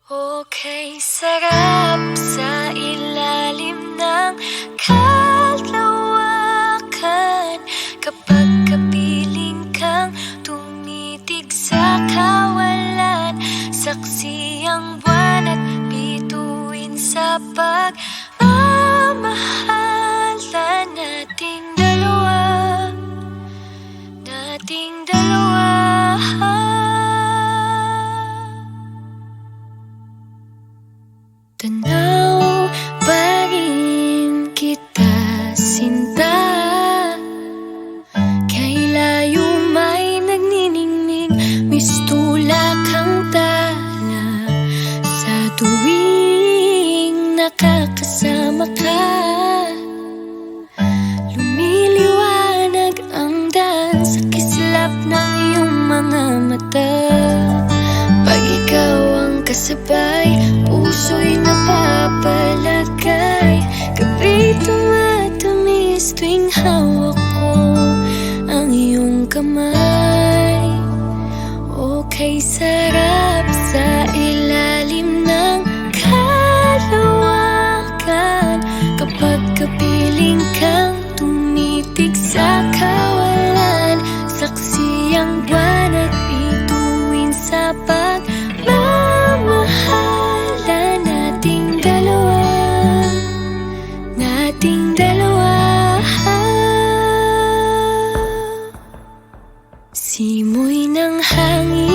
Okay, sarap sa ilalim ng kalawakan kapag kapiling kang tumitig sa kawalan. Saksi ang buwan at bituin sa pagmamahalan nating dalawa, nating dalawa. Tanaw pa rin kita, sinta, kay layo may nagniningning, mistula kang tala sa tuwing nakakasama ka. Lumiliwanag ang daan sa kislap ng iyong mga mata. Pag ikaw ang kasabay, puso'y napapalagay. Gabi tumatamis tuwing hawak ko ang iyong kamay. Okay, sarap sa ilalim ng kalawakan kapag kapiling kang tumitig sa kawalan. Saksi ang buwan at bituin sa pagmamahalan nating dalawa, nating dalawa. Simoy ng hangin